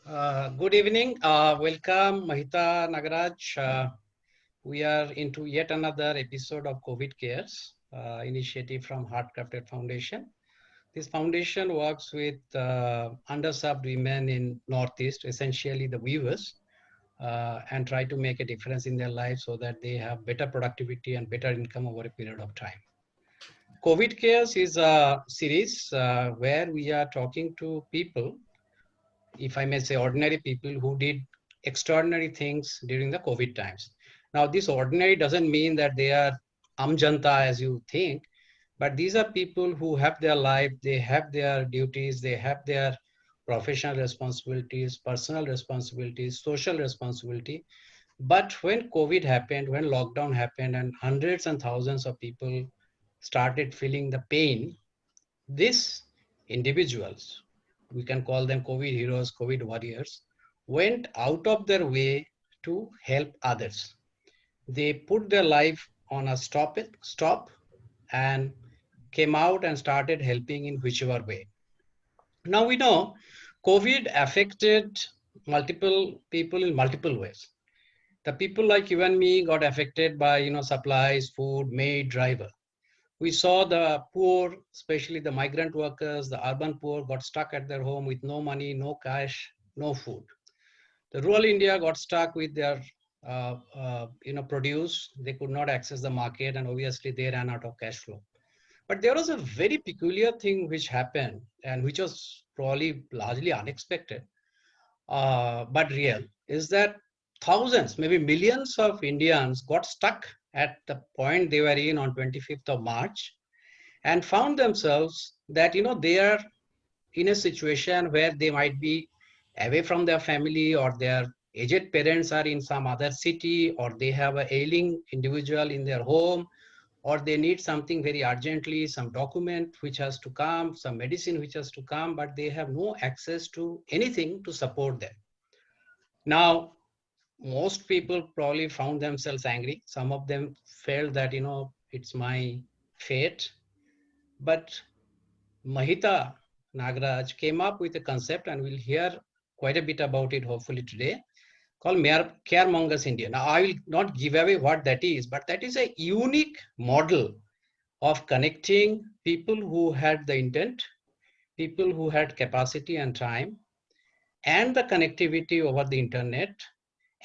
Good evening. Welcome, Mahita Nagaraj. We are into yet another episode of COVID Cares initiative from Heartcrafted Foundation. This foundation works with underserved women in Northeast, essentially the weavers, and try to make a difference in their lives so that they have better productivity and better income over a period of time. COVID Cares is a series where we are talking to people, if I may say, ordinary people who did extraordinary things during the COVID times. Now, this ordinary doesn't mean that they are amjanta as you think, but these are people who have their life, they have their duties, they have their professional responsibilities, personal responsibilities, social responsibility. But when COVID happened, when lockdown happened, and hundreds and thousands of people started feeling the pain, these individuals, we can call them COVID heroes, COVID warriors, went out of their way to help others. They put their life on a stop and came out and started helping in whichever way. Now we know COVID affected multiple people in multiple ways. The people like you and me got affected by supplies, food, maid, driver. We saw the poor, especially the migrant workers, the urban poor, got stuck at their home with no money, no cash, no food. The rural India got stuck with their produce. They could not access the market, and obviously they ran out of cash flow. But there was a very peculiar thing which happened, and which was probably largely unexpected, but real, is that thousands, maybe millions of Indians got stuck at the point they were in on 25th of March and found themselves that they are in a situation where they might be away from their family, or their aged parents are in some other city, or they have a ailing individual in their home, or they need something very urgently, some document which has to come, some medicine which has to come, but they have no access to anything to support them. Now, most people probably found themselves angry. Some of them felt that it's my fate. But Mahita Nagaraj came up with a concept, and we'll hear quite a bit about it hopefully today, called Caremongers India. Now, I will not give away what that is, but that is a unique model of connecting people who had the intent, people who had capacity and time, and the connectivity over the internet,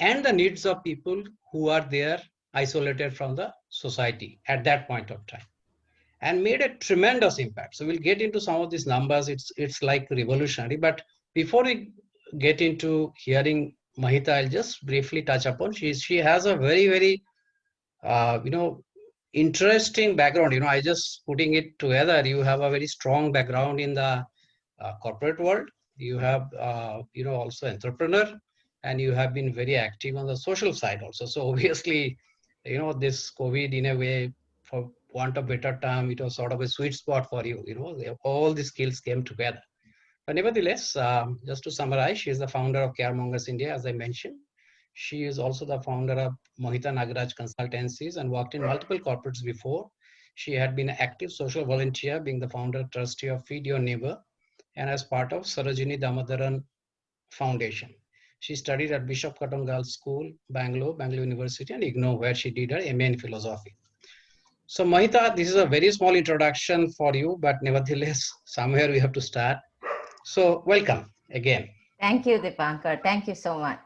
and the needs of people who are there isolated from the society at that point of time, and made a tremendous impact. So we'll get into some of these numbers. It's like revolutionary. But before we get into hearing Mahita, I'll just briefly touch upon. She has a very very uh, you know interesting background. I just putting it together. You have a very strong background in the corporate world. You have also entrepreneur, and you have been very active on the social side also. So obviously, this COVID, in a way, for want of better term, it was sort of a sweet spot for you. All the skills came together. But nevertheless, just to summarize, she is the founder of Caremongers India, as I mentioned. She is also the founder of Mohita Nagaraj Consultancies and worked in multiple corporates before. She had been an active social volunteer, being the founder trustee of Feed Your Neighbor, and as part of Sarojini Damodaran Foundation. She studied at Bishop Cotton Girls School, Bangalore University, and IGNOU, where she did her MA in philosophy. So, Mahita, this is a very small introduction for you, but nevertheless, somewhere we have to start. So, welcome again. Thank you, Dipankar. Thank you so much.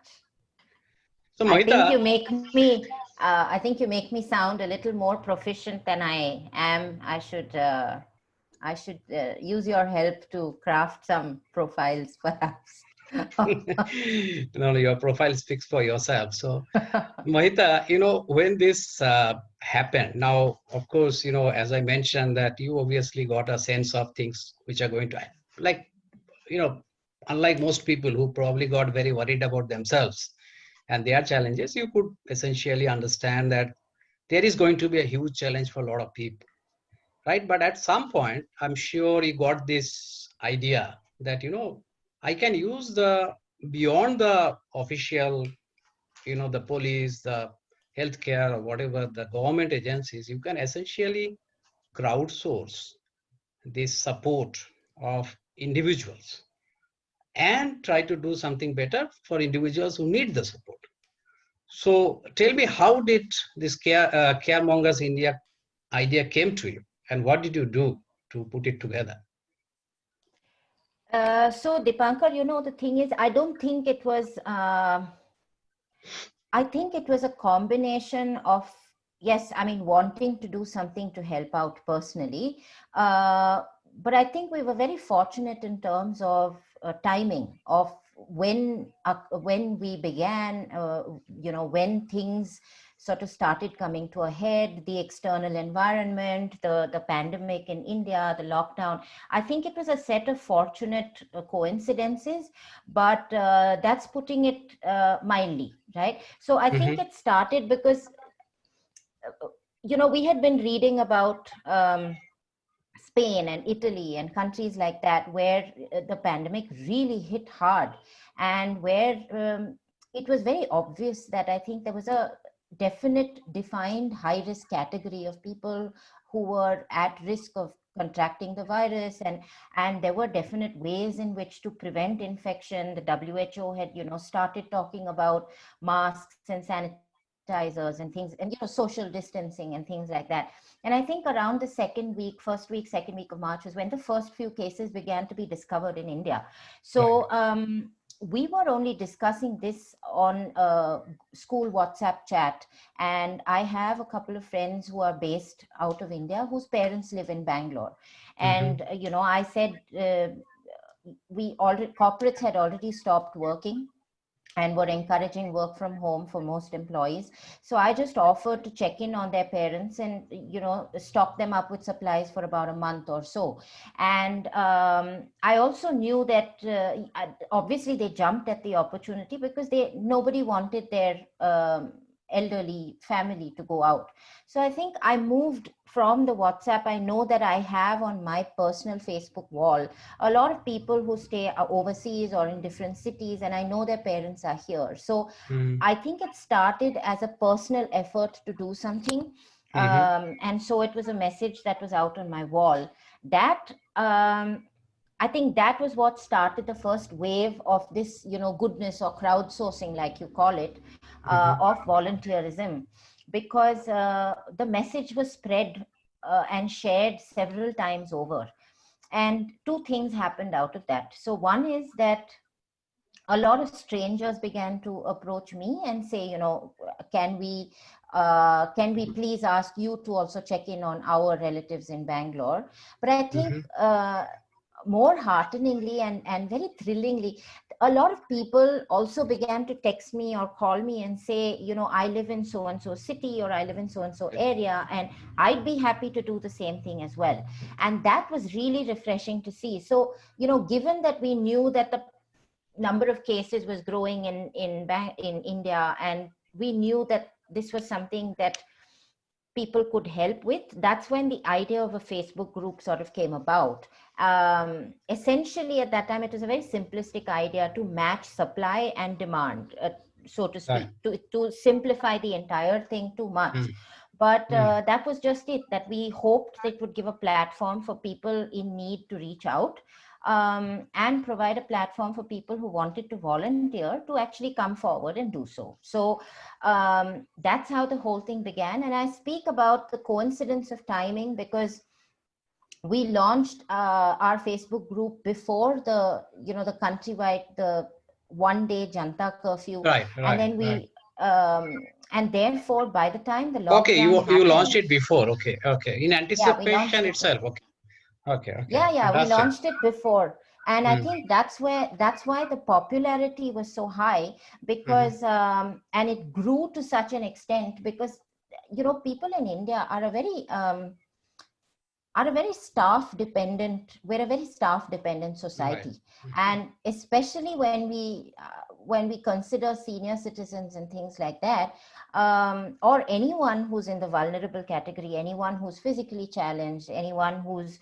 So, I think Mohita, you make me. I think you make me sound a little more proficient than I am. I should. Use your help to craft some profiles, perhaps. no, your profile speaks for yourself. So, Mohita, when this happened, now, of course, as I mentioned, that you obviously got a sense of things which are going to, like, you know, unlike most people who probably got very worried about themselves and their challenges, you could essentially understand that there is going to be a huge challenge for a lot of people, right? But at some point, I'm sure you got this idea that, I can use the beyond the official, the police, the healthcare, or whatever, the government agencies, you can essentially crowdsource this support of individuals. and try to do something better for individuals who need the support. So tell me, how did this Caremongers India idea came to you, and what did you do to put it together? So Dipankar, the thing is, I don't think it was, I think it was a combination of, yes, I mean, wanting to do something to help out personally. But I think we were very fortunate in terms of timing of when we began, when things sort of started coming to a head, the external environment, the pandemic in India, the lockdown. I think it was a set of fortunate coincidences, but that's putting it mildly, right? So I think it started because, we had been reading about Spain and Italy and countries like that, where the pandemic really hit hard, and where it was very obvious that I think there was a definite defined high risk category of people who were at risk of contracting the virus, and there were definite ways in which to prevent infection. The WHO had started talking about masks and sanitizers and things, and social distancing and things like that. And I think around the second week of March was when the first few cases began to be discovered in India. So we were only discussing this on a school WhatsApp chat. And I have a couple of friends who are based out of India whose parents live in Bangalore. And, I said, corporates had already stopped working and were encouraging work from home for most employees. So I just offered to check in on their parents and, stock them up with supplies for about a month or so. And I also knew that obviously they jumped at the opportunity because nobody wanted their elderly family to go out. So I think I moved from the WhatsApp. I know that I have on my personal Facebook wall a lot of people who stay overseas or in different cities, and I know their parents are here. So I think it started as a personal effort to do something. And so it was a message that was out on my wall. That I think that was what started the first wave of this, goodness or crowdsourcing, like you call it, of volunteerism, because the message was spread and shared several times over. And two things happened out of that. So one is that a lot of strangers began to approach me and say, can we please ask you to also check in on our relatives in Bangalore? But I think more hearteningly and very thrillingly, a lot of people also began to text me or call me and say, I live in so and so city, or I live in so and so area, and I'd be happy to do the same thing as well. And that was really refreshing to see. So, given that we knew that the number of cases was growing in India, and we knew that this was something that people could help with, that's when the idea of a Facebook group sort of came about. Essentially, at that time, it was a very simplistic idea to match supply and demand, so to speak, to simplify the entire thing too much. But that was just it, that we hoped that it would give a platform for people in need to reach out, and provide a platform for people who wanted to volunteer to actually come forward and do so. So that's how the whole thing began. And I speak about the coincidence of timing because we launched our Facebook group before the countrywide, the one-day Janta curfew. And then and therefore, by the time the lockdown happened, you launched it before. Okay. In anticipation itself. Okay. We launched it before. And I think that's why the popularity was so high, because and it grew to such an extent because people in India are a very staff dependent. We're a very staff dependent society, and especially when we consider senior citizens and things like that, or anyone who's in the vulnerable category, anyone who's physically challenged, anyone who's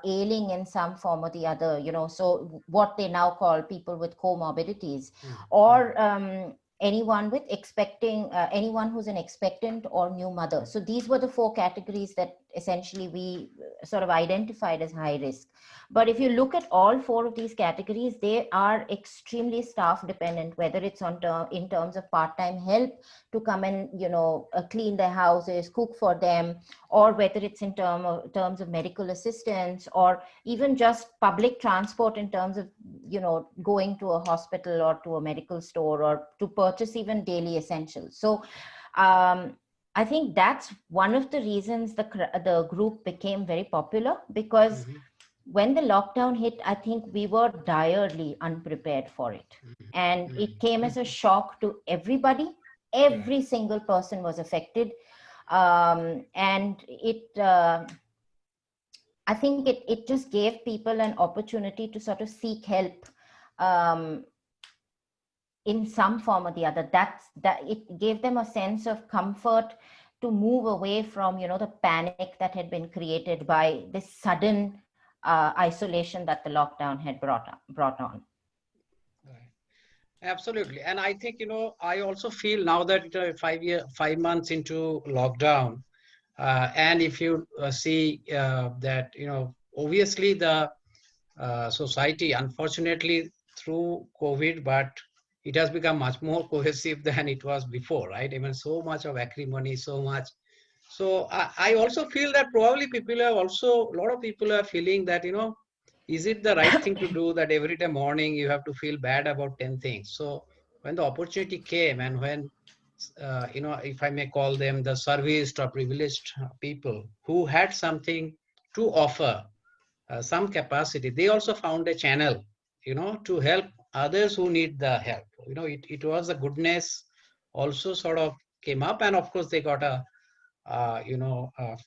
ailing in some form or the other, so what they now call people with comorbidities, or anyone with anyone who's an expectant or new mother. So these were the four categories that essentially we sort of identified as high risk. But if you look at all 4 of these categories, they are extremely staff dependent, whether it's in terms of part-time help to come and, clean their houses, cook for them, or whether it's in terms of medical assistance, or even just public transport in terms of, going to a hospital or to a medical store, or to purchase even daily essentials. So I think that's one of the reasons the group became very popular, because when the lockdown hit, I think we were direly unprepared for it. And it came as a shock to everybody. Every single person was affected. And I think it just gave people an opportunity to sort of seek help in some form or the other. That it gave them a sense of comfort to move away from, the panic that had been created by this sudden isolation that the lockdown had brought on. Right. Absolutely. And I think, I also feel now that 5 months into lockdown, and if you see that, obviously the society, unfortunately, through COVID, but it has become much more cohesive than it was before, right? Even so much of acrimony, so much. So I also feel that probably a lot of people are feeling that, is it the right thing to do that every day morning you have to feel bad about 10 things? So when the opportunity came, and when, if I may call them the serviced or privileged people who had something to offer, some capacity, they also found a channel, to help others who need the help. It was the goodness also sort of came up, and of course they got a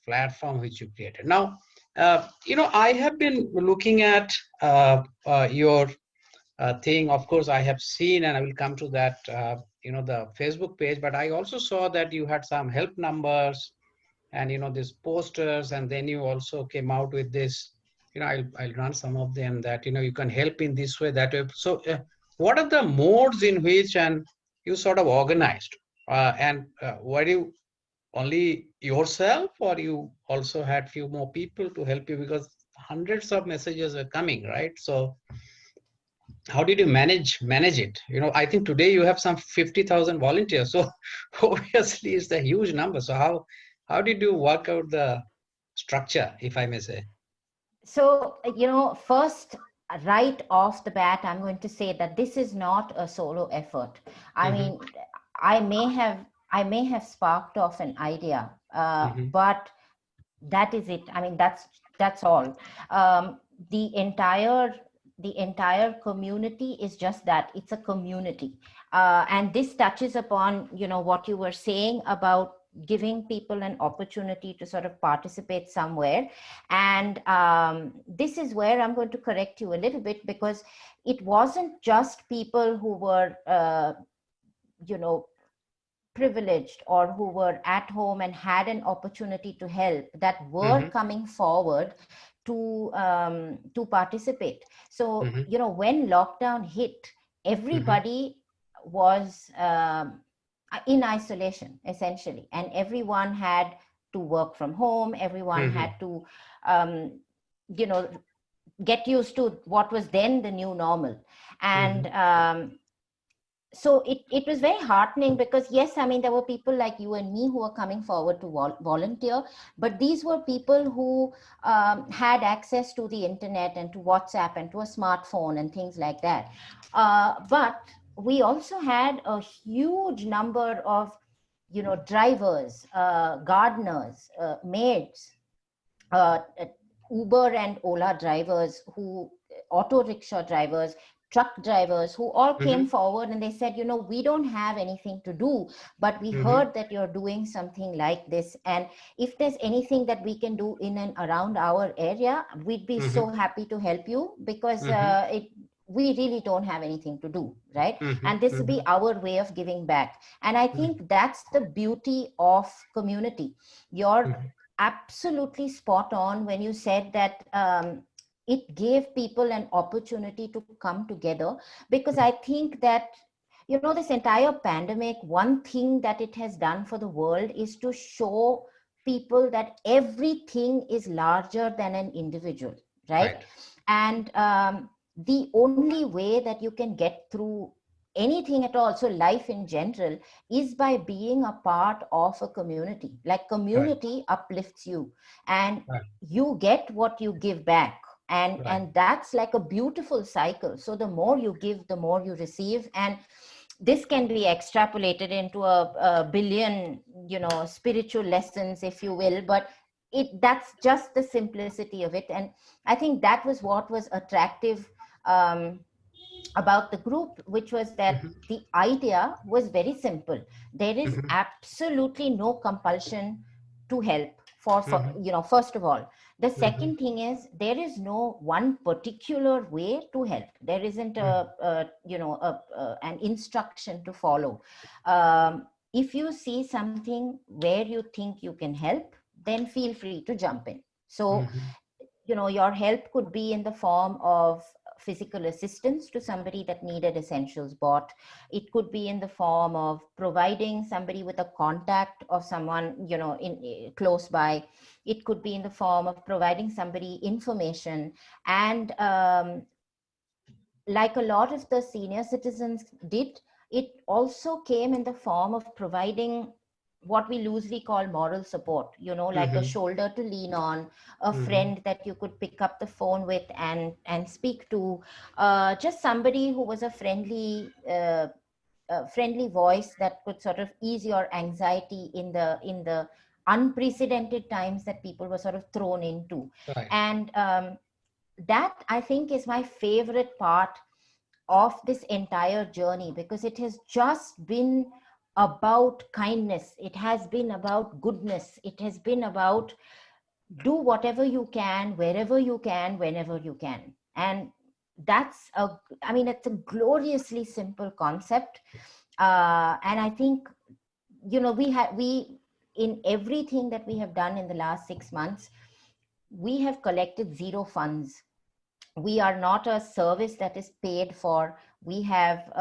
platform which you created. Now, I have been looking at your thing. Of course, I have seen, and I will come to that, the Facebook page, but I also saw that you had some help numbers and, these posters, and then you also came out with this, I'll run some of them, that, you can help in this way, that way. So what are the modes in which, and you sort of organized, and were you only yourself, or you also had few more people to help you, because hundreds of messages are coming, right? So how did you manage it? I think today you have some 50,000 volunteers, so obviously it's a huge number. So how did you work out the structure, if I may say? So, first, right off the bat, I'm going to say that this is not a solo effort. I mean, I may have sparked off an idea, but that is it. I mean, that's all. The entire community is just that. It's a community, and this touches upon, what you were saying about giving people an opportunity to sort of participate somewhere. And this is where I'm going to correct you a little bit, because it wasn't just people who were privileged or who were at home and had an opportunity to help that were coming forward to participate. So when lockdown hit, everybody was in isolation, essentially, and everyone had to work from home. Everyone had to get used to what was then the new normal. And so it was very heartening, because yes, I mean, there were people like you and me who were coming forward to volunteer, but these were people who had access to the internet and to WhatsApp and to a smartphone and things like that. But we also had a huge number of, drivers, gardeners, maids, Uber and Ola drivers, auto rickshaw drivers, truck drivers, who all came forward, and they said, we don't have anything to do, but we heard that you're doing something like this. And if there's anything that we can do in and around our area, we'd be so happy to help you, because we really don't have anything to do, right? And this will be our way of giving back. And I think that's the beauty of community. You're absolutely spot on when you said that it gave people an opportunity to come together, because I think that, this entire pandemic, one thing that it has done for the world is to show people that everything is larger than an individual, right? Right. And the only way that you can get through anything at all, so life in general, is by being a part of a community. Like Right. community uplifts you, and Right. you get what you give back, and Right. and that's like a beautiful cycle. So the more you give, the more you receive, and this can be extrapolated into a billion, spiritual lessons, if you will, but that's just the simplicity of it. And I think that was what was attractive um, about the group, which was that Mhm. the idea was very simple. There is Mhm. absolutely no compulsion to help. For Mhm. first of all, the Mhm. second thing is there is no one particular way to help. There isn't Mhm. an instruction to follow. If you see something where you think you can help, then feel free to jump in. So Mhm. your help could be in the form of physical assistance to somebody that needed essentials bought. It could be in the form of providing somebody with a contact of someone in close by. It could be in the form of providing somebody information. And like a lot of the senior citizens did, it also came in the form of providing what we loosely call moral support, like a Mhm. shoulder to lean on, a Mhm. friend that you could pick up the phone with and speak to, just somebody who was a friendly voice that could sort of ease your anxiety in the unprecedented times that people were sort of thrown into. Right. And that, I think, is my favorite part of this entire journey, because it has just been about kindness. It has been about goodness. It has been about do whatever you can, wherever you can, whenever you can. And it's a gloriously simple concept. And I think, we in everything that we have done in the last 6 months, we have collected zero funds. We are not a service that is paid for. We have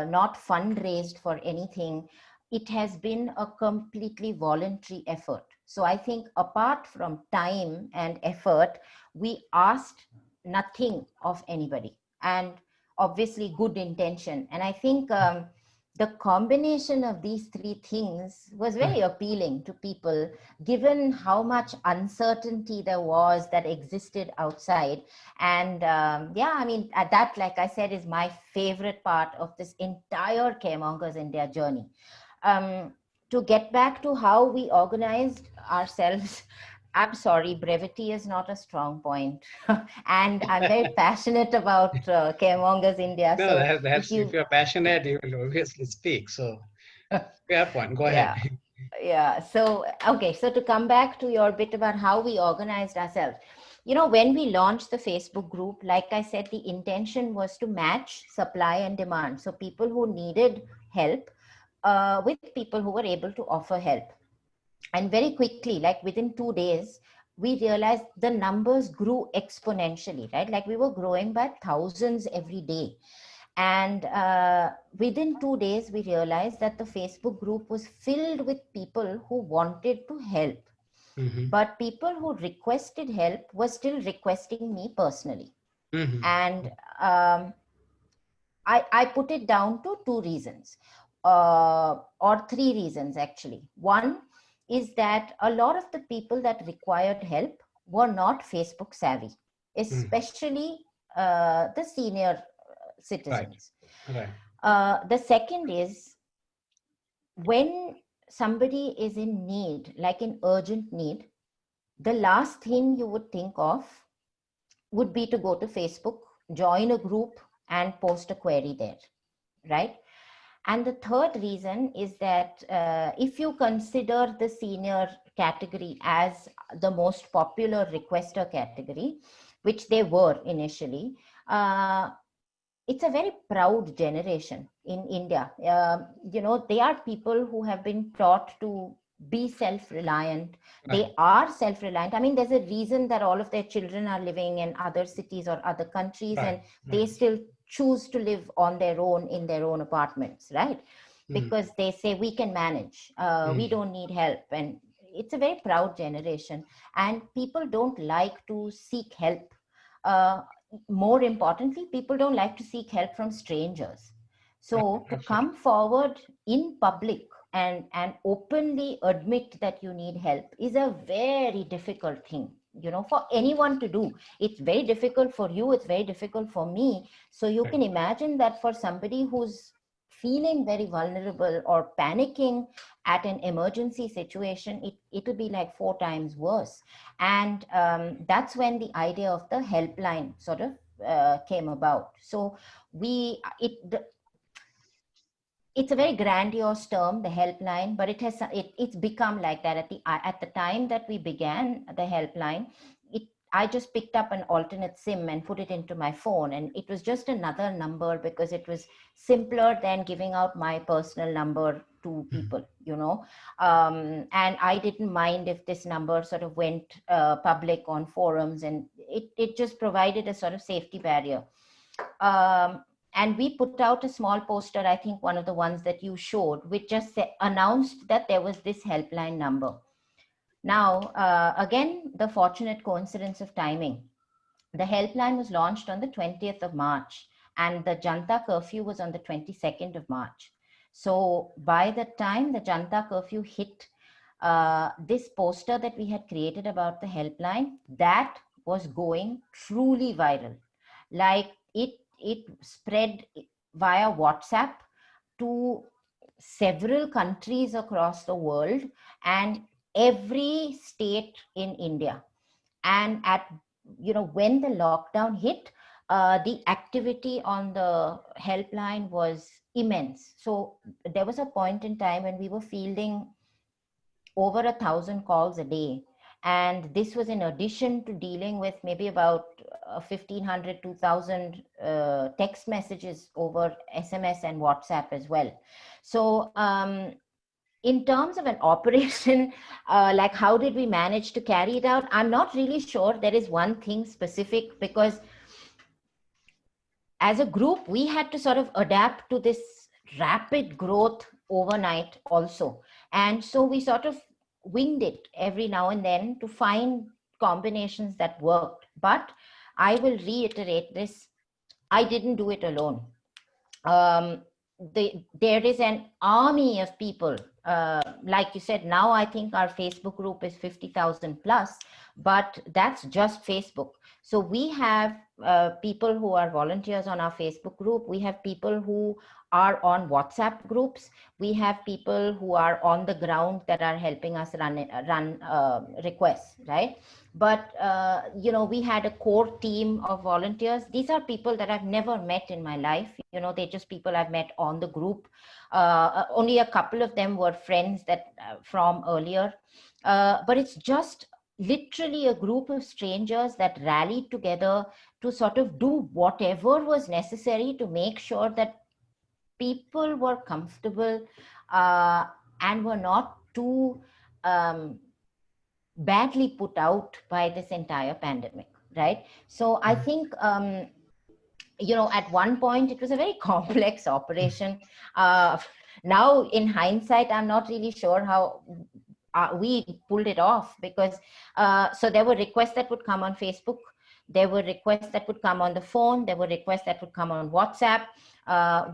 not fundraised for anything. It has been a completely voluntary effort. So I think apart from time and effort, we asked nothing of anybody, and obviously good intention. And I think the combination of these three things was very Mhm. appealing to people, given how much uncertainty there was that existed outside. And that, like I said, is my favorite part of this entire Caremongers India journey. um, to get back to how we organized ourselves, I'm sorry, brevity is not a strong point. And I'm very passionate about Caremongers India. No, So if that's if you, you're passionate, you will obviously speak. So fair point. Go ahead. yeah, yeah. So, okay. So to come back to your bit about how we organized ourselves, when we launched the Facebook group, like I said, the intention was to match supply and demand. So people who needed help with people who were able to offer help. And very quickly, like within 2 days, we realized the numbers grew exponentially, right? Like we were growing by thousands every day. And within 2 days, we realized that the Facebook group was filled with people who wanted to help. Mhm. But people who requested help were still requesting me personally. Mhm. And um, I put it down to two reasons, or three reasons actually. One is that a lot of the people that required help were not Facebook savvy, Mhm. especially the senior Right. citizens. Right. The second is, when somebody is in need, like in urgent need, the last thing you would think of would be to go to Facebook, join a group, and post a query there, right? And the third reason is that if you consider the senior category as the most popular requester category, which they were initially, uh, it's a very proud generation in India. They are people who have been taught to be self-reliant. Right. They are self-reliant. I mean, there's a reason that all of their children are living in other cities or other countries, Right. and Right. they still choose to live on their own in their own apartments, right? Mhm. Because they say we can manage. We Mhm. don't need help, and it's a very proud generation, and people don't like to seek help. Uh, More importantly, people don't like to seek help from strangers. So to Absolutely. come forward in public and openly admit that you need help is a very difficult thing, you know, for anyone to do. It's very difficult for you, it's very difficult for me. So you Right. can imagine that for somebody who's feeling very vulnerable or panicking at an emergency situation, it'll be like 4 times worse. And that's when the idea of the helpline sort of came about. So it's a very grandiose term, the helpline, but it's become like that. At the time that we began the helpline, I just picked up an alternate SIM and put it into my phone, and it was just another number because it was simpler than giving out my personal number to Mhm. people, you know. And I didn't mind if this number sort of went public on forums, and it just provided a sort of safety barrier. And we put out a small poster, I think one of the ones that you showed, which just announced that there was this helpline number. Now, again, the fortunate coincidence of timing. The helpline was launched on the 20th of March, and the Janta curfew was on the 22nd of March. So by the time the Janta curfew hit, this poster that we had created about the helpline, that was going truly viral. Like it spread via WhatsApp to several countries across the world and every state in India. And at, you know, when the lockdown hit, the activity on the helpline was immense. So there was a point in time when we were fielding over 1,000 calls a day, and this was in addition to dealing with maybe about 1,500 2,000 text messages over SMS and WhatsApp as well. So in terms of an operation, like how did we manage to carry it out, I'm not really sure there is one thing specific, because as a group we had to sort of adapt to this rapid growth overnight also. And so we sort of winged it every now and then to find combinations that worked. But I will reiterate this, I didn't do it alone. um, there is an army of people. Like you said, now I think our Facebook group is 50,000 plus, but that's just Facebook. So we have people who are volunteers on our Facebook group. We have people who are on WhatsApp groups. We have people who are on the ground that are helping us run requests, right? But you know, we had a core team of volunteers. These are people that I've never met in my life. You know, they're just people I've met on the group. Only a couple of them were friends that from earlier, but it's just literally a group of strangers that rallied together to sort of do whatever was necessary to make sure that people were comfortable uh, and were not too um, badly put out by this entire pandemic, right? So I Mhm. think, you know, at one point it was a very complex operation. uh, Now in hindsight, I'm not really sure how we pulled it off, because so there were requests that would come on Facebook, there were requests that would come on the phone, there were requests that would come on WhatsApp.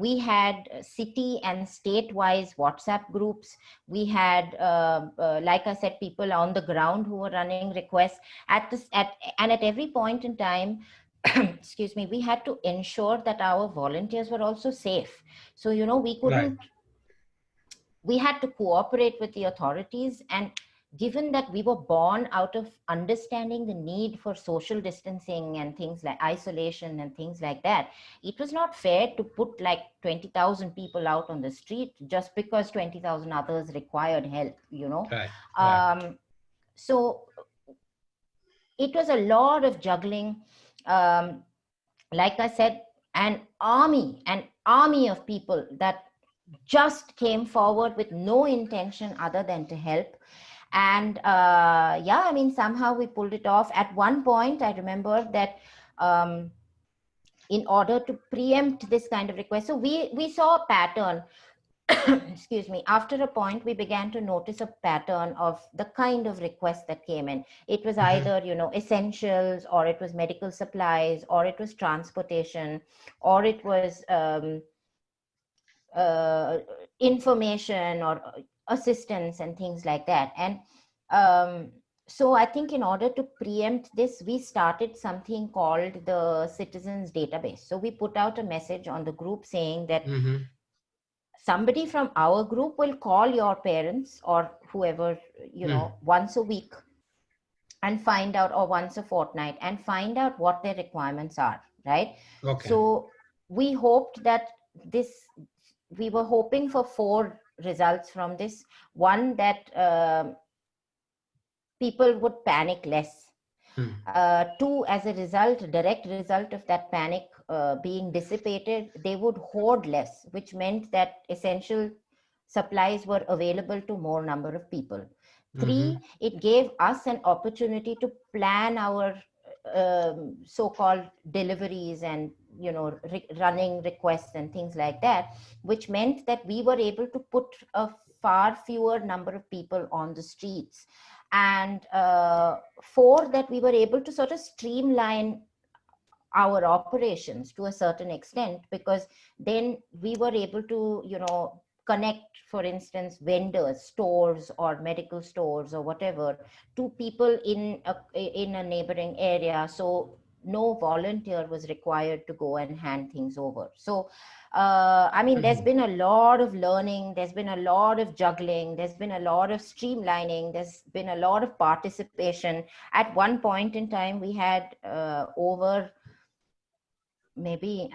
We had city and state-wise WhatsApp groups. We had, like I said, people on the ground who were running requests and at every point in time, excuse me, we had to ensure that our volunteers were also safe. So, you know, Right. we had to cooperate with the authorities. And given that we were born out of understanding the need for social distancing and things like isolation and things like that, it was not fair to put like 20,000 people out on the street just because 20,000 others required help, you know. Right. Right. um, so it was a lot of juggling. um, like I said, an army of people that just came forward with no intention other than to help. And yeah, I mean, somehow we pulled it off. At one point, I remember that um, in order to preempt this kind of request, so we saw a pattern. excuse me, after a point, we began to notice a pattern of the kind of requests that came in. It was Mm-hmm. either, essentials, or it was medical supplies, or it was transportation, or it was uh, information or assistance and things like that. And so I think in order to preempt this, we started something called the Citizens Database. So we put out a message on the group saying that Mm-hmm. somebody from our group will call your parents or whoever, once a week and find out, or once a fortnight, and find out what their requirements are, right? Okay. So we hoped that this, we were hoping for four results from this. One, that people would panic less. Mm. Two, as a result, direct result of that panic being dissipated, they would hoard less, which meant that essential supplies were available to more number of people. Mm-hmm. Three, it gave us an opportunity to plan our so-called deliveries and running requests and things like that, which meant that we were able to put a far fewer number of people on the streets. And four, that we were able to sort of streamline our operations to a certain extent, because then we were able to connect, for instance, vendors, stores or medical stores or whatever, to people in a neighboring area, so no volunteer was required to go and hand things over. So I mean, there's been a lot of learning, there's been a lot of juggling, there's been a lot of streamlining, there's been a lot of participation. At one point in time, we had over maybe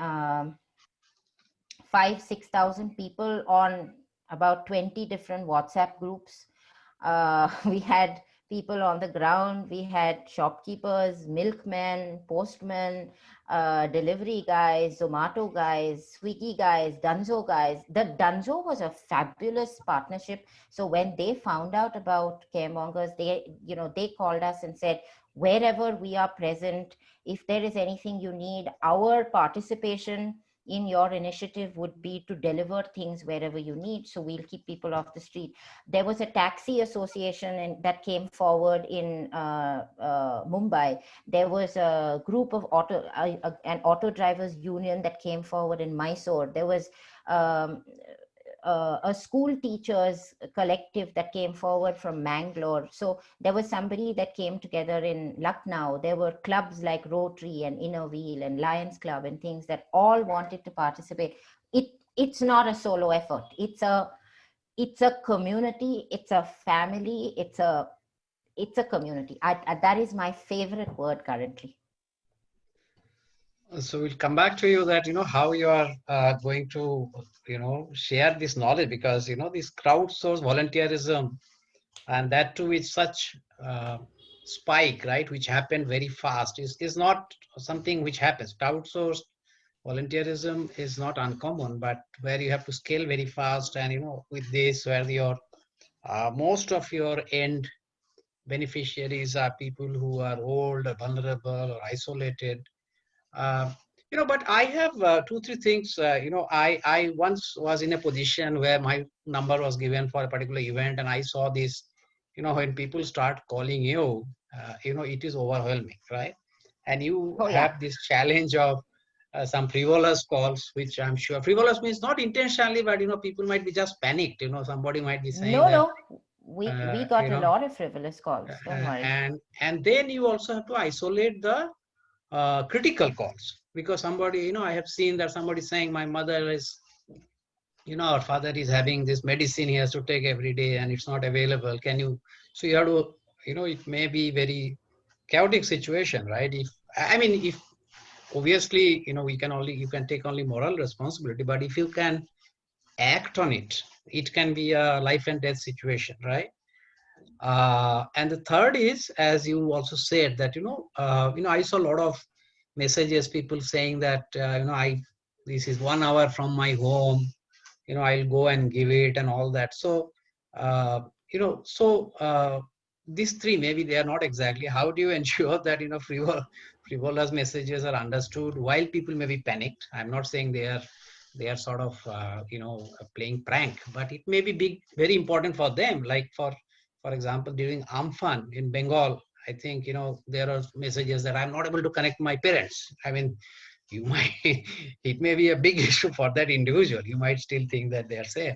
5,000-6,000 people on about 20 different WhatsApp groups. We had people on the ground, we had shopkeepers, milkmen, postmen, delivery guys, Zomato guys, Swiggy guys, Dunzo guys. The Dunzo was a fabulous partnership. So when they found out about Caremongers, they called us and said, wherever we are present, if there is anything you need, our participation in your initiative would be to deliver things wherever you need. So we'll keep people off the street. There was a taxi association that came forward in Mumbai. There was a group of an auto drivers union that came forward in Mysore. There was um, a school teachers collective that came forward from Mangalore. So there was somebody that came together in Lucknow. There were clubs like Rotary and Inner Wheel and Lions Club and things that all wanted to participate. It's not a solo effort. It's a community. It's a family. It's a community. That is my favorite word currently. So we'll come back to you that, how you are going to, share this knowledge, because, this crowdsourced volunteerism, and that too with such spike, right, which happened very fast, is not something which happens. Crowdsourced volunteerism is not uncommon, but where you have to scale very fast, and, with this, where your most of your end beneficiaries are people who are old or vulnerable or isolated. uh, but I have two, three things. I once was in a position where my number was given for a particular event, and I saw this, when people start calling you, it is overwhelming, right? And you Oh yeah. have this challenge of some frivolous calls, which I'm sure frivolous means not intentionally, but, people might be just panicked. Somebody might be saying that, No, we got you a know, lot of frivolous calls. Don't worry. and then you also have to isolate the critical calls, because somebody, I have seen that somebody saying my mother is, our father is having this medicine he has to take every day and it's not available, can you? So you have to, it may be very chaotic situation, right? If obviously, you can take only moral responsibility, but if you can act on it, it can be a life and death situation, right? And the third is, as you also said, that, I saw a lot of messages, people saying that, this is 1 hour from my home, I'll go and give it and all that. So, these three, maybe they are not exactly. How do you ensure that, frivolous messages are understood while people may be panicked? I'm not saying they are they are sort of playing prank, but it may be very important for them. Like for example, during Amphan in Bengal, I think there are messages that I'm not able to connect my parents. I mean, you might it may be a big issue for that individual. You might still think that they are safe.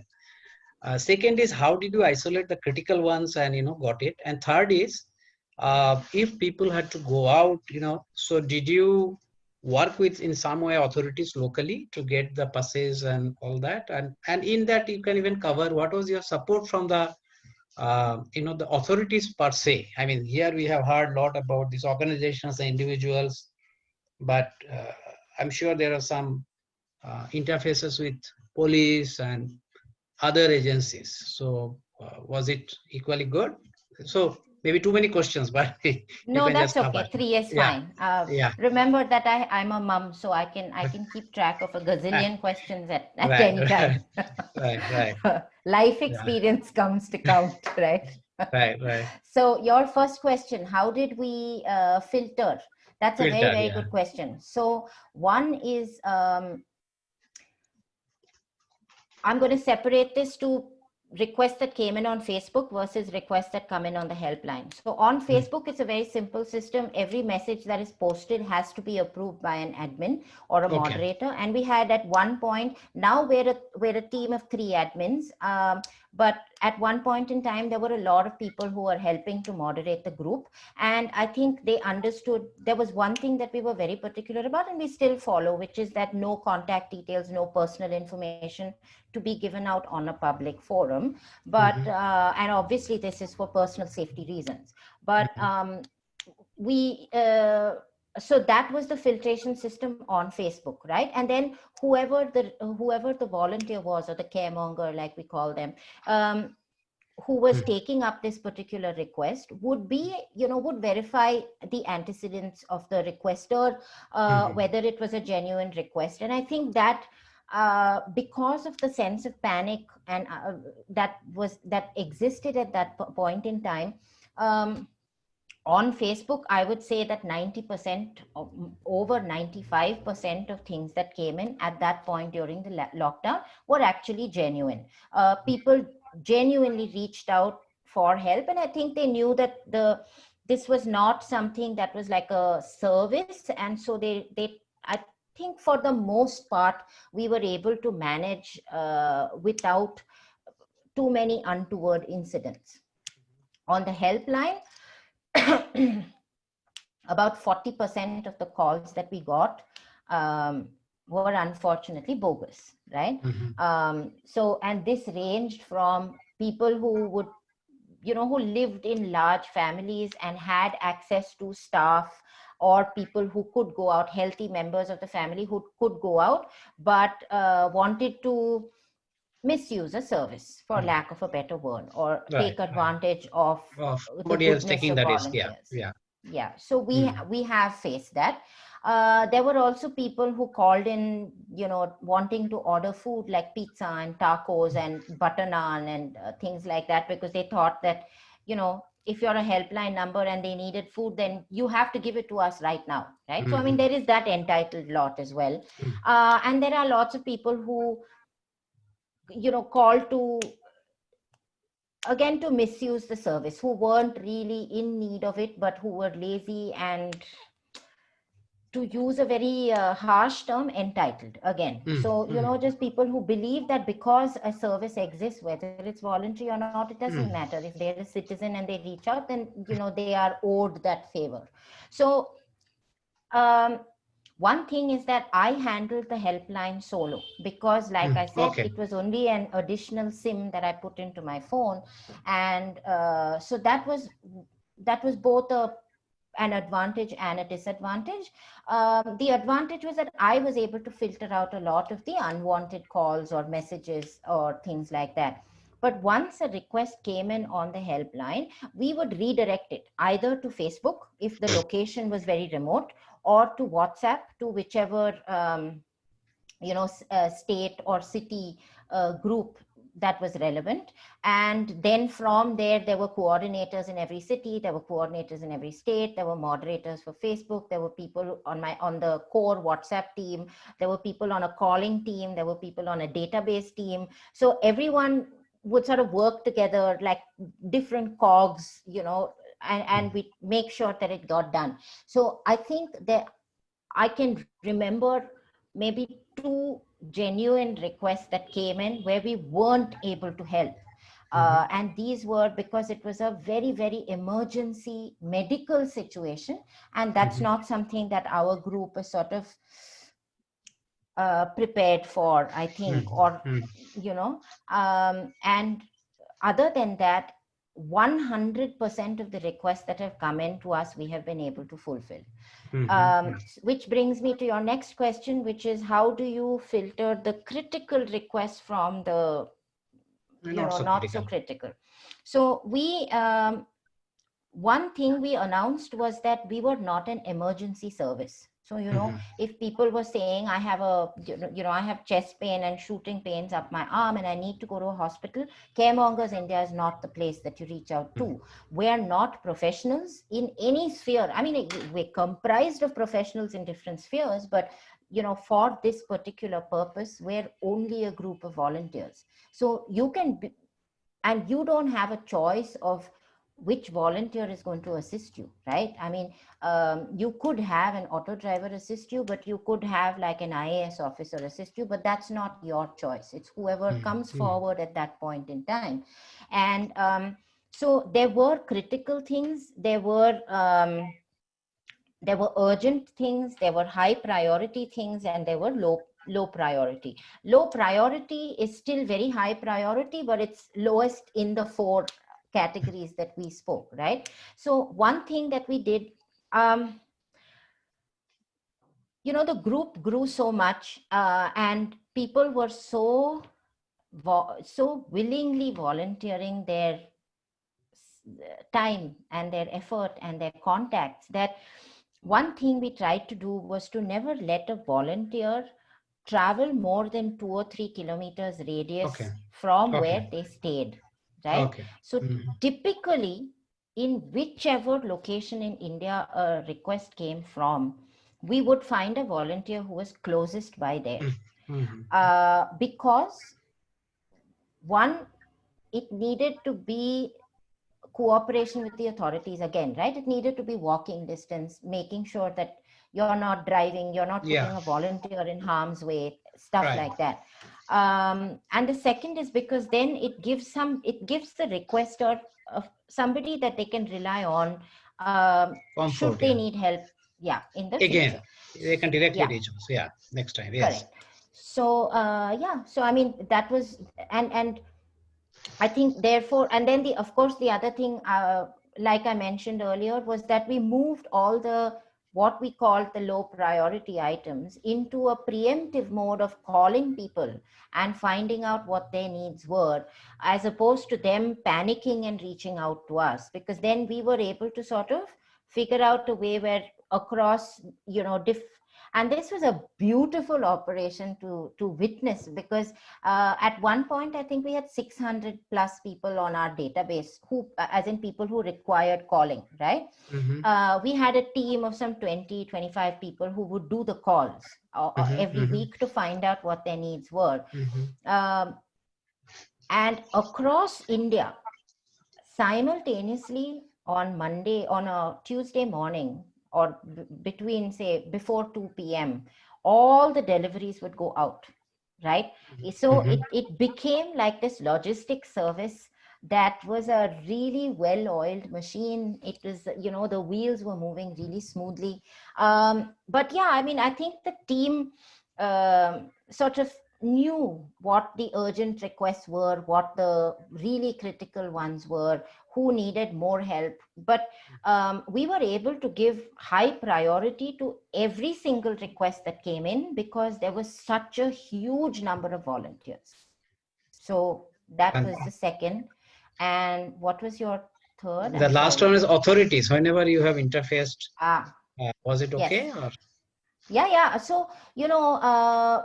Second is, how did you isolate the critical ones and got it? And third is, if people had to go out, so did you work with in some way authorities locally to get the passes and all that? And in that you can even cover what was your support from the the authorities per se. I mean, here we have heard a lot about these organizations and individuals, but I'm sure there are some interfaces with police and other agencies. So was it equally good? So maybe too many questions, but you No, can that's just cover. okay. 3 is Yeah, fine. yeah, Remember that I'm a mom, so I can keep track of a gazillion questions at right, any time. right, Life yeah, experience comes to count, right? right. So your first question, how did we filter? That's a very, Filter, very yeah. good question. So one is, I'm going to separate this to requests that came in on Facebook versus requests that come in on the helpline. So on Facebook, it's a very simple system. Every message that is posted has to be approved by an admin or a moderator. And we had at one point, now we're a team of 3 admins. But at one point in time, there were a lot of people who were helping to moderate the group. And I think they understood there was one thing that we were very particular about, and we still follow, which is that no contact details, no personal information to be given out on a public forum. But and obviously this is for personal safety reasons. But so that was the filtration system on Facebook, right? And then whoever the volunteer was, or the caremonger, like we call them, who was taking up this particular request would verify the antecedents of the requester, whether it was a genuine request. And I think that because of the sense of panic and that existed at that point in time, on Facebook, I would say that 90% over 95% of things that came in at that point during the lockdown were actually genuine. People genuinely reached out for help, and I think they knew that this was not something that was like a service, and so I think for the most part we were able to manage without too many untoward incidents. On the helpline, about 40% of the calls that we got were unfortunately bogus, right? So, and this ranged from people who would, who lived in large families and had access to staff, or people who could go out, healthy members of the family who could go out, but wanted to misuse a service, for lack of a better word, or take advantage of the goodness of volunteers. Yeah. So we have faced that. There were also people who called in, wanting to order food like pizza and tacos and butter naan and things like that, because they thought that, if you're a helpline number and they needed food, then you have to give it to us right now, right? So I mean, there is that entitled lot as well. And there are lots of people who call to, again, to misuse the service, who weren't really in need of it, but who were lazy and, to use a very harsh term, entitled again. So, just people who believe that because a service exists, whether it's voluntary or not, it doesn't matter. If they're a citizen and they reach out, then, they are owed that favor. So, one thing is that I handled the helpline solo, because like I said, it was only an additional SIM that I put into my phone. And so that was both an advantage and a disadvantage. The advantage was that I was able to filter out a lot of the unwanted calls or messages or things like that. But once a request came in on the helpline, we would redirect it either to Facebook if the location was very remote, or to WhatsApp, to whichever state or city group that was relevant. And then from there were coordinators in every city, there were coordinators in every state, there were moderators for Facebook, there were people on the core WhatsApp team, there were people on a calling team, there were people on a database team. So everyone would sort of work together like different cogs, and we make sure that it got done. So I think that I can remember maybe 2 genuine requests that came in where we weren't able to help. And these were because it was a very, very emergency medical situation. And that's not something that our group is sort of prepared for, I think, or, and other than that, 100% of the requests that have come in to us, we have been able to fulfill. Which brings me to your next question, which is how do you filter the critical requests from the not so critical? So we one thing we announced was that we were not an emergency service. So, if people were saying, I have I have chest pain and shooting pains up my arm and I need to go to a hospital, Caremongers India is not the place that you reach out to. We're not professionals in any sphere. I mean, we're comprised of professionals in different spheres, but, for this particular purpose, we're only a group of volunteers. So you can be, and you don't have a choice of which volunteer is going to assist you, right? I mean, you could have an auto driver assist you, but you could have like an IAS officer assist you, but that's not your choice. It's whoever comes forward at that point in time. And so there were critical things, there were urgent things, there were high priority things, and there were low priority. Low priority is still very high priority, but it's lowest in the 4 categories that we spoke, right? So one thing that we did, the group grew so much, and people were so willingly volunteering their time and their effort and their contacts, that one thing we tried to do was to never let a volunteer travel more than 2 or 3 kilometers radius from where they stayed. Right? So typically, in whichever location in India a request came from, we would find a volunteer who was closest by there. Because one, it needed to be cooperation with the authorities again, right? It needed to be walking distance, making sure that you're not driving, you're not putting a volunteer in harm's way, stuff like that. And the second is because then it gives the requester somebody that they can rely on should they need help in the future. They can directly reach us next time. Correct. So so I mean, that was, and I think therefore, and then of course the other thing, like I mentioned earlier, was that we moved all the what we called the low priority items into a preemptive mode of calling people and finding out what their needs were, as opposed to them panicking and reaching out to us, because then we were able to sort of figure out a way where across, and this was a beautiful operation to witness, because at one point, I think we had 600 plus people on our database, who, as in people who required calling, right? We had a team of some 20, 25 people who would do the calls every week to find out what their needs were. And across India, simultaneously on a Tuesday morning, or between, say, before 2 p.m., all the deliveries would go out, right? So it became like this logistic service that was a really well-oiled machine. It was, the wheels were moving really smoothly. But yeah, I mean, I think the team sort of knew what the urgent requests were, what the really critical ones were, who needed more help. But we were able to give high priority to every single request that came in, because there was such a huge number of volunteers. So that was the second. And what was your third? The last one is authorities. Whenever you have interfaced, was it okay? Yes. Or? Yeah. So,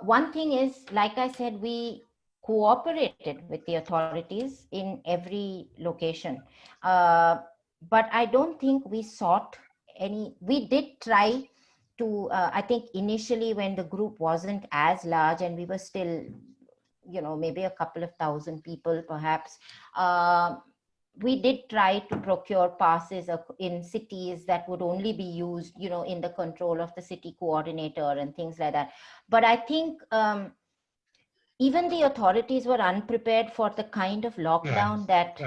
one thing is, like I said, we cooperated with the authorities in every location. But I don't think we sought any, we did try to, I think initially when the group wasn't as large and we were still, maybe a couple of thousand people perhaps, we did try to procure passes in cities that would only be used, in the control of the city coordinator and things like that. But I think even the authorities were unprepared for the kind of lockdown that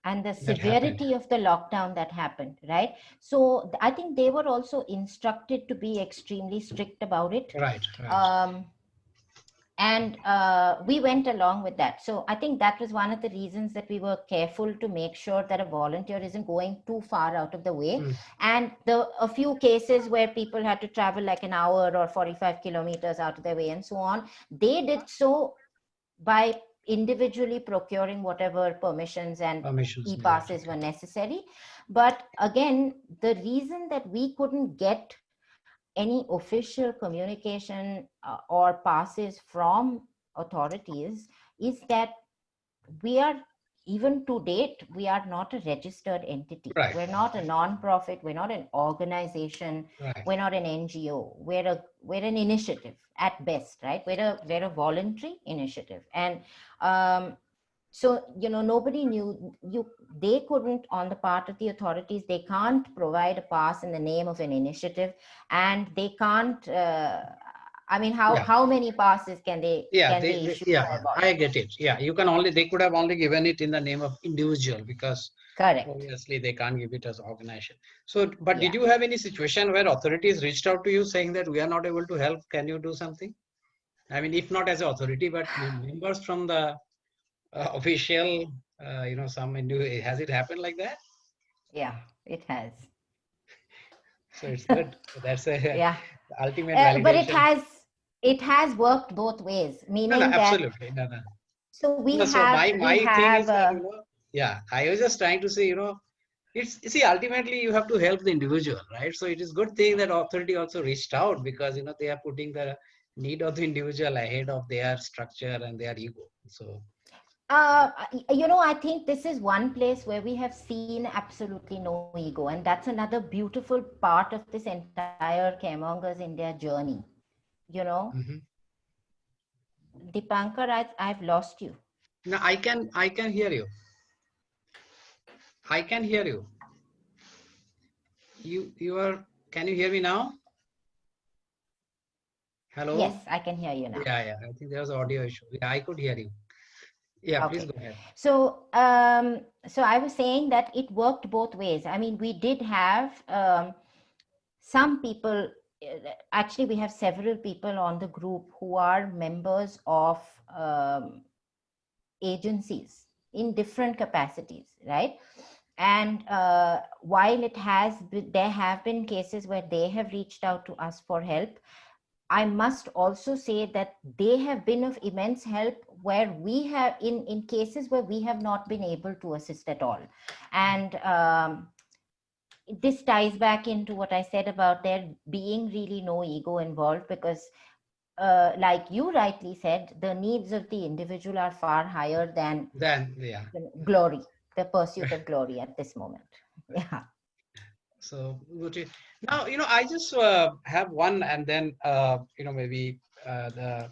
and the severity of the lockdown that happened, right? So I think they were also instructed to be extremely strict about it. And we went along with that. So I think that was one of the reasons that we were careful to make sure that a volunteer isn't going too far out of the way. And a few cases where people had to travel like an hour or 45 kilometers out of their way and so on, they did so by individually procuring whatever permissions and e-passes were necessary. But again, the reason that we couldn't get any official communication or passes from authorities is that we are, even to date, we are not a registered entity. We're not a non-profit. We're not an organization. We're not an NGO. We're an initiative at best, right? We're a voluntary initiative. And so, nobody knew, they couldn't, on the part of the authorities, they can't provide a pass in the name of an initiative, and they can't, how many passes can they issue? I get it. Yeah, they could have only given it in the name of individual, because correct, obviously they can't give it as organization. So, but did you have any situation where authorities reached out to you saying that we are not able to help, can you do something? I mean, if not as an authority, but members from the official, has it happened like that? Yeah, it has. So it's good. That's a ultimate validation. But it has worked both ways, meaning absolutely. that. So my thing is that, I was just trying to say, ultimately you have to help the individual, right? So it is good thing that authority also reached out, because they are putting the need of the individual ahead of their structure and their ego. So I think this is one place where we have seen absolutely no ego, and that's another beautiful part of this entire Caremongers India journey. Dipankar, I've lost you. No, I can hear you. I can hear you. Can you hear me now? Hello? Yes, I can hear you now. Yeah. I think there was an audio issue. Yeah, I could hear you. Yeah, okay. Please go ahead. So, so I was saying that it worked both ways. I mean, we did have some people, actually we have several people on the group who are members of agencies in different capacities, right? And while there have been cases where they have reached out to us for help, I must also say that they have been of immense help where we have, in cases where we have not been able to assist at all. And this ties back into what I said about there being really no ego involved, because like you rightly said, the needs of the individual are far higher than glory, the pursuit of glory at this moment. Yeah. So now, I just have one, and then maybe the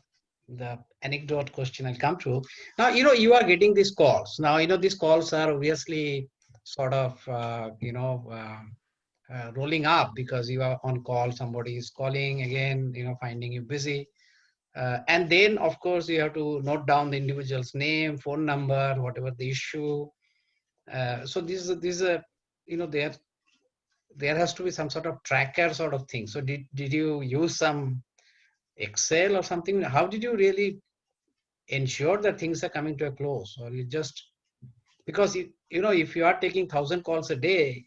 anecdote question I'll come to. Now, you are getting these calls. Now, these calls are obviously sort of rolling up, because you are on call, somebody is calling again, finding you busy. And then, of course, you have to note down the individual's name, phone number, whatever the issue. So this is there has to be some sort of tracker sort of thing. So did you use some Excel or something? How did you really ensure that things are coming to a close? Or you just, because if you are taking 1,000 calls a day,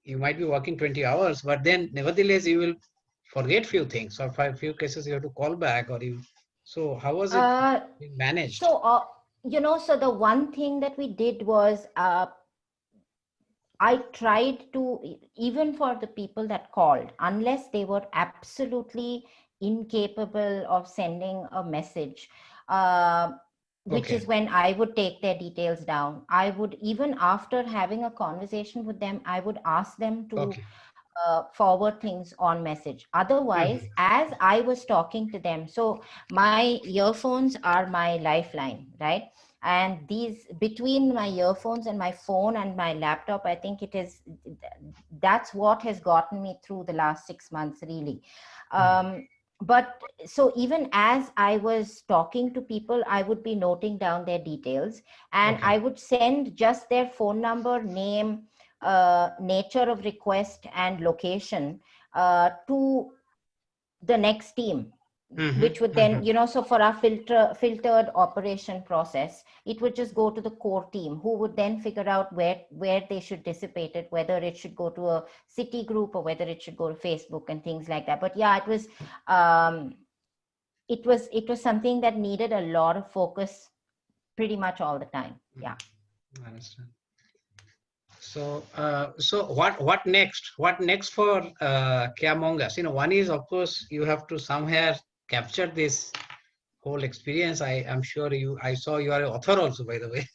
you might be working 20 hours, but then nevertheless you will forget few things, or for a few cases you have to call back, or so how was it managed? So so the one thing that we did was I tried to, even for the people that called, unless they were absolutely incapable of sending a message, uh, which Okay. is when I would take their details down. I would, even after having a conversation with them, I would ask them to Okay. forward things on message. Otherwise, Mhm. as I was talking to them, so my earphones are my lifeline, right? And these, between my earphones and my phone and my laptop, I think it is, that's what has gotten me through the last 6 months, really. But so even as I was talking to people, I would be noting down their details, and Okay. I would send just their phone number, name, nature of request, and location to the next team, which would then, Mhm. so for our filtered operation process, it would just go to the core team, who would then figure out where they should dissipate it, whether it should go to a city group or whether it should go to Facebook and things like that. But yeah, um, it was something that needed a lot of focus pretty much all the time. Yeah. I understand. So what next? What next for Caremongas? One is, of course, you have to somewhere capture this whole experience. I am sure I saw you are an author also, by the way.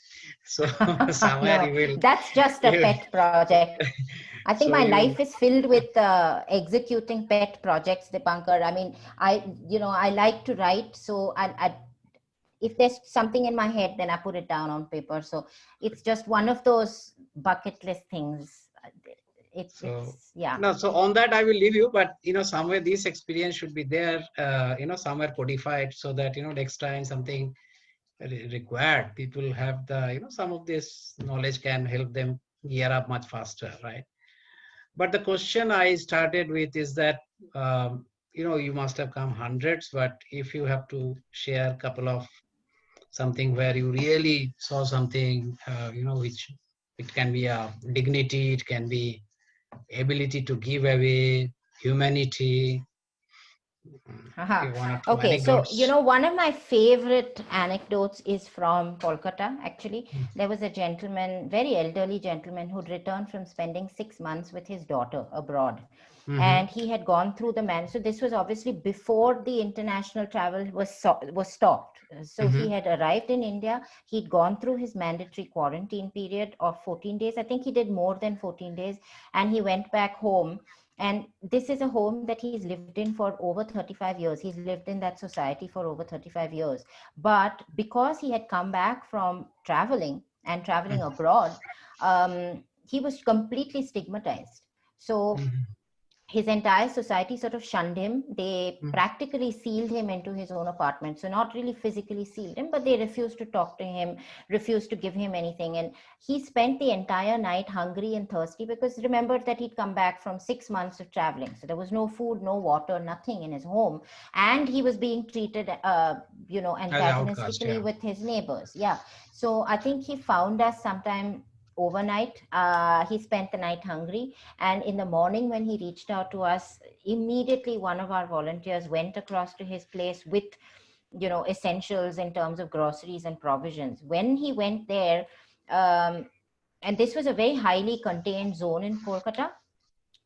So somewhere No, you will, that's just a you, pet project. I think my so you life will, is filled with executing pet projects, Dipankar. I mean, I like to write, so if there's something in my head, then I put it down on paper. So it's just one of those bucket list things. so Yeah. no, so on that I will leave you, but somewhere this experience should be there, somewhere codified, so that next time something required, people have the some of this knowledge can help them gear up much faster, right? But the question I started with is that you must have come hundreds, but if you have to share a couple of something where you really saw something, which it can be a dignity, it can be ability to give away humanity. Haha. One or two Okay, so anecdotes. one of my favorite anecdotes is from Kolkata. Actually, Mm. there was a gentleman, very elderly gentleman, who'd returned from spending 6 months with his daughter abroad, Mm-hmm. and he had gone through the man. So this was obviously before the international travel was stopped. So he Mm-hmm. had arrived in India. He'd gone through his mandatory quarantine period of 14 days. I think he did more than 14 days, and he went back home. And this is a home that he's lived in for over 35 years. He's lived in that society for over 35 years. But because he had come back from traveling and traveling abroad, he was completely stigmatized. So Mm-hmm. his entire society sort of shunned him. They Mm-hmm. practically sealed him into his own apartment. So not really physically sealed him, but they refused to talk to him, refused to give him anything. And he spent the entire night hungry and thirsty, because remembered that he'd come back from 6 months of traveling. So there was no food, no water, nothing in his home. And he was being treated, As an outcast, antagonistically yeah. with his neighbors. Yeah. So I think he found us sometime overnight. He spent the night hungry, and in the morning, when he reached out to us, immediately one of our volunteers went across to his place with, essentials in terms of groceries and provisions. When he went there, um, and this was a very highly contained zone in Kolkata.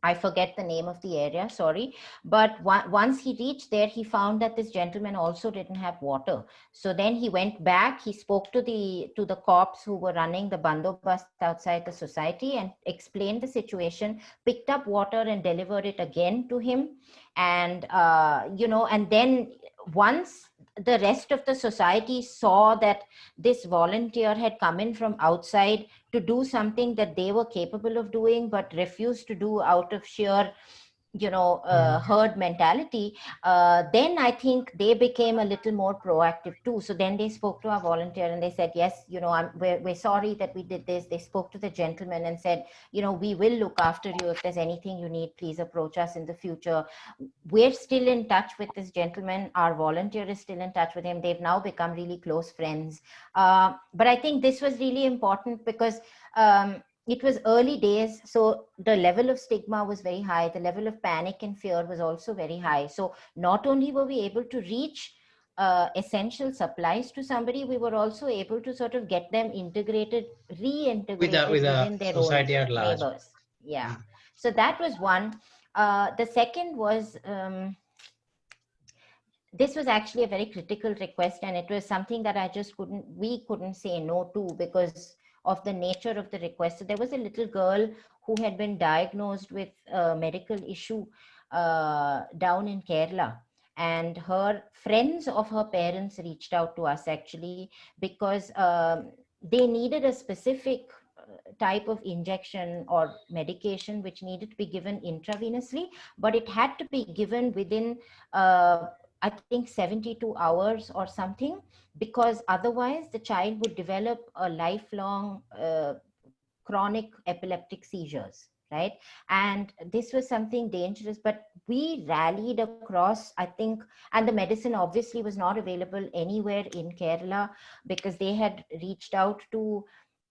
I forget the name of the area, sorry. But once he reached there, he found that this gentleman also didn't have water. So then he went back. He spoke to the cops who were running the bandobast outside the society and explained the situation. Picked up water and delivered it again to him, and and then once the rest of the society saw that this volunteer had come in from outside to do something that they were capable of doing but refused to do out of sheer Mm-hmm. herd mentality, then I think they became a little more proactive too. So then they spoke to our volunteer and they said, yes, we're sorry that we did this. They spoke to the gentleman and said, we will look after you. If there's anything you need, please approach us in the future. We're still in touch with this gentleman. Our volunteer is still in touch with him. They've now become really close friends. But I think this was really important because it was early days, so the level of stigma was very high. The level of panic and fear was also very high. So not only were we able to reach essential supplies to somebody, we were also able to sort of get them With reintegrated the within their own society at large. neighbors. Yeah. Mm. So that was one. The second was this was actually a very critical request, and it was something that we couldn't say no to because of the nature of the request. So there was a little girl who had been diagnosed with a medical issue down in Kerala, and her friends of her parents reached out to us actually because they needed a specific type of injection or medication which needed to be given intravenously, but it had to be given within I think 72 hours or something, because otherwise the child would develop a lifelong chronic epileptic seizures, right? And this was something dangerous, but we rallied across, I think, and the medicine obviously was not available anywhere in Kerala because they had reached out to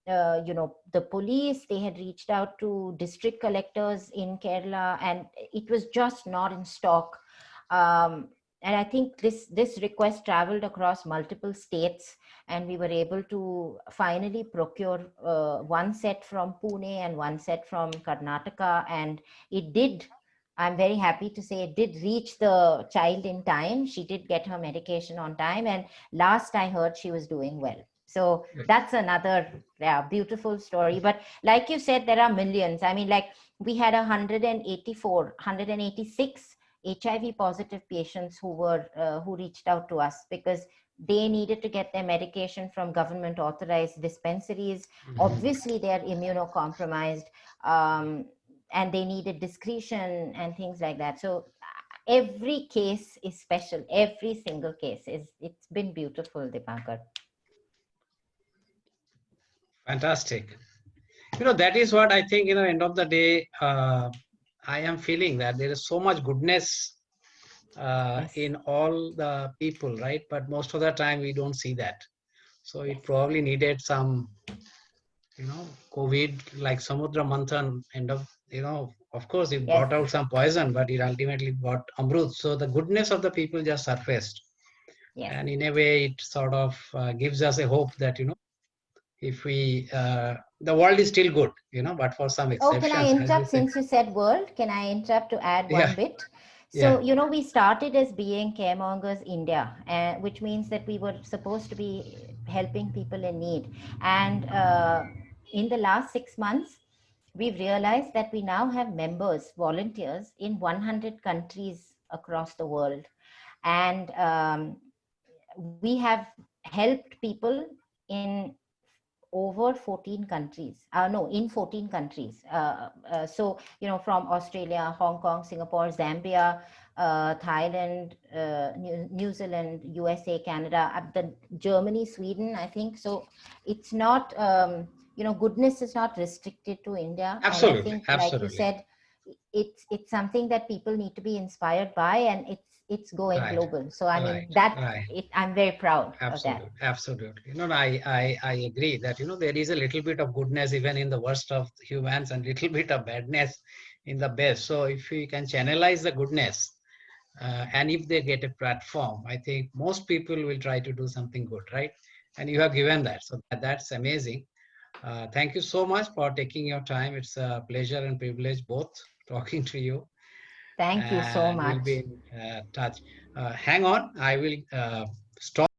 the police, they had reached out to district collectors in Kerala, and it was just not in stock. And I think this request traveled across multiple states, and we were able to finally procure one set from Pune and one set from Karnataka, and it did. I'm very happy to say it did reach the child in time. She did get her medication on time, and last I heard, she was doing well. So that's another beautiful story. But like you said, there are millions. I mean, like we had 186 HIV positive patients who reached out to us because they needed to get their medication from government authorized dispensaries. Obviously, they're immunocompromised, and they needed discretion and things like that. So every case is special. Every single case it's been beautiful, Dipankar. Fantastic. That is what I think, end of the day, I am feeling that there is so much goodness Yes. in all the people, right? But most of the time we don't see that. So Yes. it probably needed some, COVID, like Samudra Manthan, of course it Yes. brought out some poison, but it ultimately brought Amrut. So the goodness of the people just surfaced. Yes. And in a way, it sort of gives us a hope that, if we, the world is still good, but for some Oh, can I exceptions, as you interrupt say. since you said world? Can I interrupt to add Yeah, one bit? So, yeah. we started as being Caremongers India, which means that we were supposed to be helping people in need. And in the last 6 months, we've realized that we now have members, volunteers in 100 countries across the world. And we have helped people in over 14 countries. No, in 14 countries. So, from Australia, Hong Kong, Singapore, Zambia, Thailand, New Zealand, USA, Canada, Germany, Sweden, I think. So it's not, goodness is not restricted to India. And I Absolutely, think, like you absolutely. said, it's something that people need to be inspired by, and it's going Right, global. So I mean right, that right. I'm very proud of that. Absolutely, absolutely. I agree that, there is a little bit of goodness even in the worst of humans and little bit of badness in the best. So if we can channelize the goodness, and if they get a platform, I think most people will try to do something good, right? And you have given that. So that's amazing. Thank you so much for taking your time. It's a pleasure and privilege both talking to you. Thank you so And we'll much. be in touch. Hang on, I will stop.